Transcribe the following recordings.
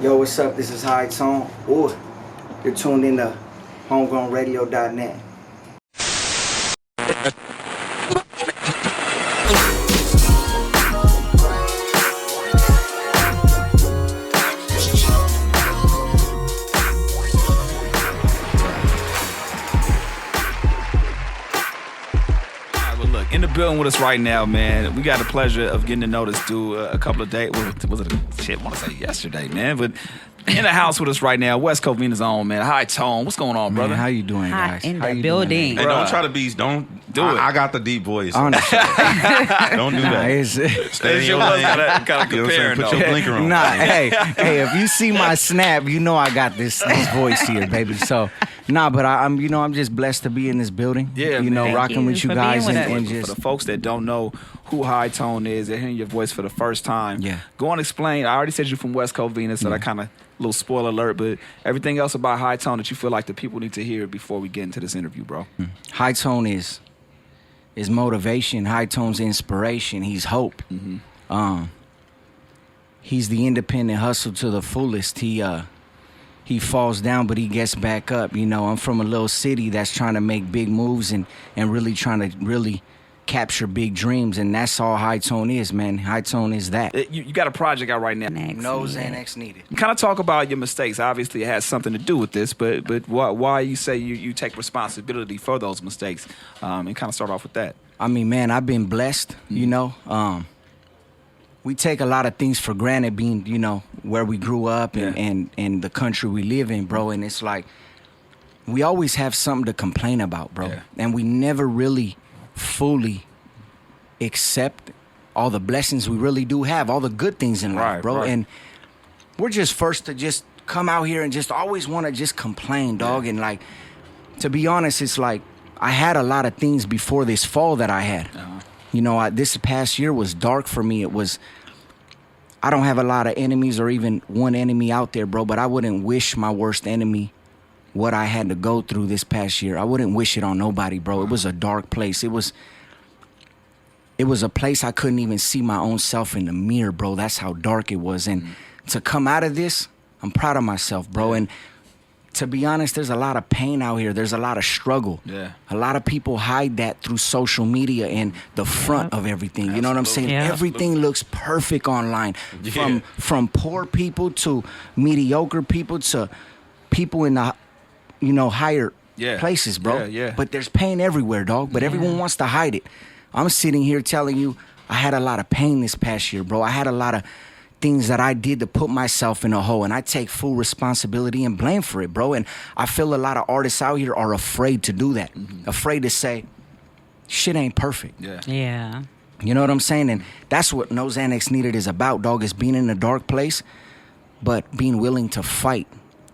Yo, what's up? This is High Tone. Ooh, you're tuned in to homegrownradio.net. In the building with us right now, man. We got the pleasure of getting to know this dude a couple of days. Was it shit? I want to say yesterday, man. But in the house with us right now, West Covina's own, man. High Tone. What's going on, brother? Man, how you doing, guys? In how the you building. Doing, Hey, don't try to be. Don't Do it. I got the deep voice. don't do that. Stay in your lane. Gotta You know what I'm saying? compare, Put your blinker on. Nah, hey, if you see my snap, you know I got this voice here, baby. So, but I'm just blessed to be in this building. Yeah, you know, man. rocking with you for guys being with and us. just For the folks that don't know who High Tone is, they're hearing your voice for the first time. Yeah. Go on, explain. I already said you're from West Covina, so that kind of little spoiler alert. But everything else about High Tone that you feel like the people need to hear before we get into this interview, bro. High Tone is motivation. High Tone's inspiration. He's hope. He's the independent hustle to the fullest. He falls down, but he gets back up. You know, I'm from a little city that's trying to make big moves and really trying to really capture big dreams, and that's all High Tone is, man. High Tone is that. You got a project out right now. No Xanax needed. Kind of talk about your mistakes. Obviously, it has something to do with this, but why you say you take responsibility for those mistakes, and kind of start off with that. I mean, man, I've been blessed, you know. We take a lot of things for granted being, you know, where we grew up and the country we live in, bro. And it's like we always have something to complain about, bro. Yeah. And we never really fully accept all the blessings we really do have, all the good things in life, Right, bro. right. And we're just first to just come out here and just always want to just complain, dog. And like, to be honest, it's like I had a lot of things before this fall that I had. You know, this past year was dark for me. I don't have a lot of enemies or even one enemy out there, bro, but I wouldn't wish my worst enemy what I had to go through this past year. I wouldn't wish it on nobody, bro. It was a dark place. It was a place I couldn't even see my own self in the mirror, bro. That's how dark it was. And to come out of this, I'm proud of myself, bro. And to be honest, there's a lot of pain out here. There's a lot of struggle. Yeah. A lot of people hide that through social media and the front of everything. You know what I'm saying? Yeah. Everything looks perfect online. Yeah. From poor people to mediocre people to people in the, you know, higher places, bro. Yeah. But there's pain everywhere, dog. But everyone wants to hide it. I'm sitting here telling you I had a lot of pain this past year, bro. I had a lot of things that I did to put myself in a hole, and I take full responsibility and blame for it, bro. And I feel a lot of artists out here are afraid to do that, afraid to say, shit ain't perfect. Yeah. You know what I'm saying? And that's what No Xanax Needed is about, dog, is being in a dark place, but being willing to fight.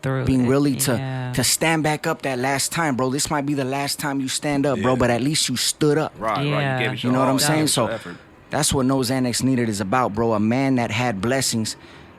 Through Being it. really Yeah. to stand back up that last time, bro. This might be the last time you stand up, bro, but at least you stood up. Right. Yeah. You gave it You your know what all. I'm saying? Gave it your So effort. that's what No Xanax Needed is about, bro. A man that had blessings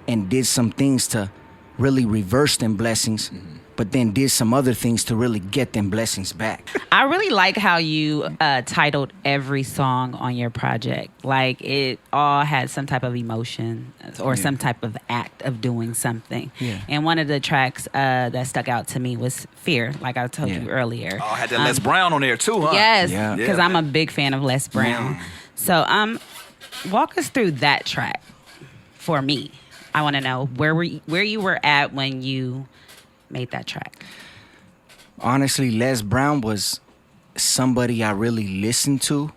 and did some things to really reverse them blessings, but then did some other things to really get them blessings back. I really like how you titled every song on your project. Like it all had some type of emotion or some type of act of doing something. Yeah. And one of the tracks that stuck out to me was Fear, like I told you earlier. Oh, I had that Les Brown on there too, huh? Yes, Yeah. because I'm a big fan of Les Brown. So walk us through that track for me. I want to know where you were at when you made that track. Honestly, Les Brown was somebody I really listened to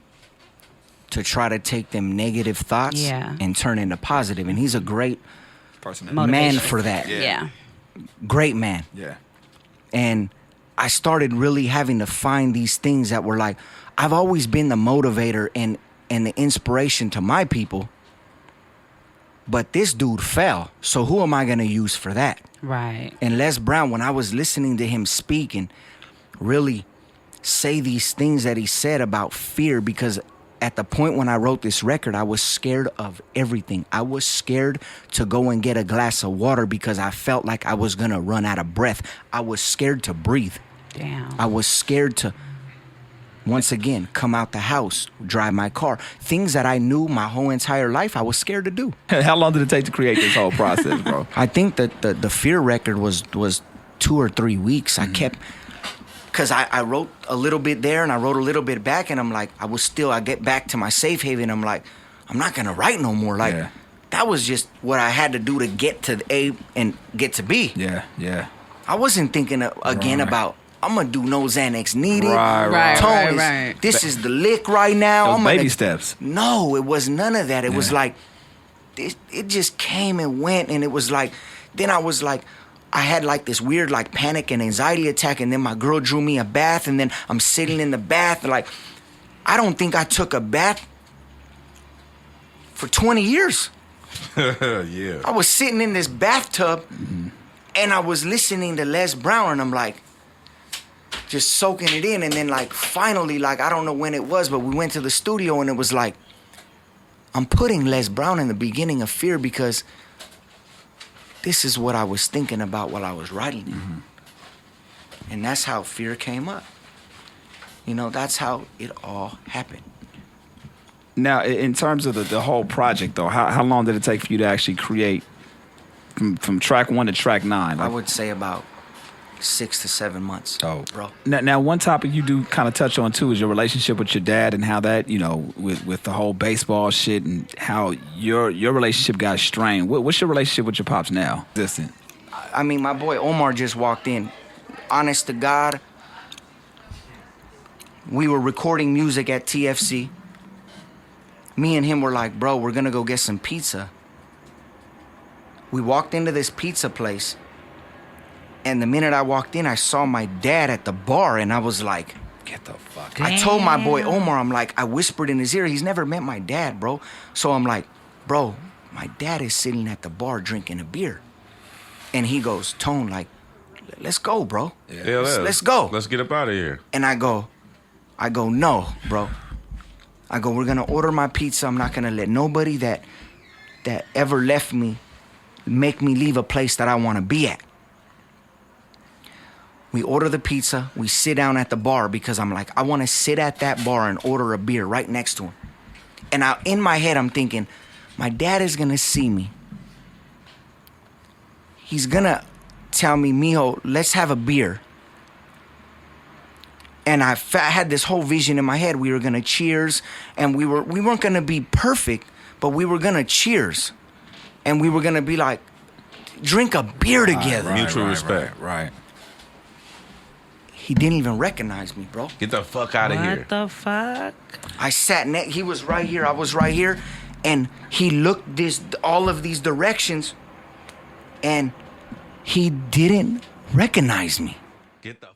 try to take them negative thoughts and turn into positive. And he's a great Person. man Motivation. for that. Yeah. Great man. Yeah. And I started really having to find these things that were like, I've always been the motivator and the inspiration to my people. But this dude fell. So who am I going to use for that? Right. And Les Brown, when I was listening to him speak and really say these things that he said about fear, because at the point when I wrote this record, I was scared of everything. I was scared to go and get a glass of water because I felt like I was going to run out of breath. I was scared to breathe. Damn. I was scared to Once again, come out the house, drive my car. Things that I knew my whole entire life I was scared to do. How long did it take to create this whole process, bro? I think that the fear record was 2 or 3 weeks. I kept, because I wrote a little bit there and I wrote a little bit back, and I'm like, I get back to my safe haven. I'm like, I'm not going to write no more. Like, that was just what I had to do to get to A and get to B. Yeah. I wasn't thinking again about, I'm going to do no Xanax Needed. Right. This is the lick right now. Those baby steps. No, it was none of that. It was like, it just came and went, and it was like, then I was like, I had like this weird like panic and anxiety attack, and then my girl drew me a bath, and then I'm sitting in the bath, and like, I don't think I took a bath for 20 years. Yeah. I was sitting in this bathtub, and I was listening to Les Brown, and I'm like, just soaking it in. And then like finally, like, I don't know when it was, but we went to the studio, and it was like, I'm putting Les Brown in the beginning of Fear because this is what I was thinking about while I was writing it. And that's how Fear came up. You know, that's how it all happened. Now, in terms of the whole project, though, how long did it take for you to actually create from track 1 to track 9? I would say about 6 to 7 months. Oh, bro. Now, one topic you do kind of touch on too is your relationship with your dad and how that, you know, with the whole baseball shit and how your relationship got strained. What's your relationship with your pops now? Distant. I mean, my boy Omar just walked in. Honest to God, we were recording music at TFC. Me and him were like, bro, we're gonna go get some pizza. We walked into this pizza place, and the minute I walked in, I saw my dad at the bar, and I was like, Get the fuck. Damn. I told my boy Omar, I'm like, I whispered in his ear, he's never met my dad, bro. So I'm like, bro, my dad is sitting at the bar drinking a beer. And he goes, Tone, like, let's go, bro. Yeah, Let's go. Let's get up out of here. And I go, no, bro. I go, we're gonna order my pizza. I'm not gonna let nobody that ever left me make me leave a place that I wanna be at. We order the pizza, we sit down at the bar because I'm like, I wanna sit at that bar and order a beer right next to him. And in my head, I'm thinking, my dad is gonna see me. He's gonna tell me, Mijo, let's have a beer. And I had this whole vision in my head. We were gonna cheers, and we weren't gonna be perfect, but we were gonna cheers, and we were gonna be like, drink a beer together. Mutual respect. Right. He didn't even recognize me, bro. Get the fuck out of here. What the fuck? I sat next. He was right here. I was right here, and he looked all of these directions, and he didn't recognize me. Get the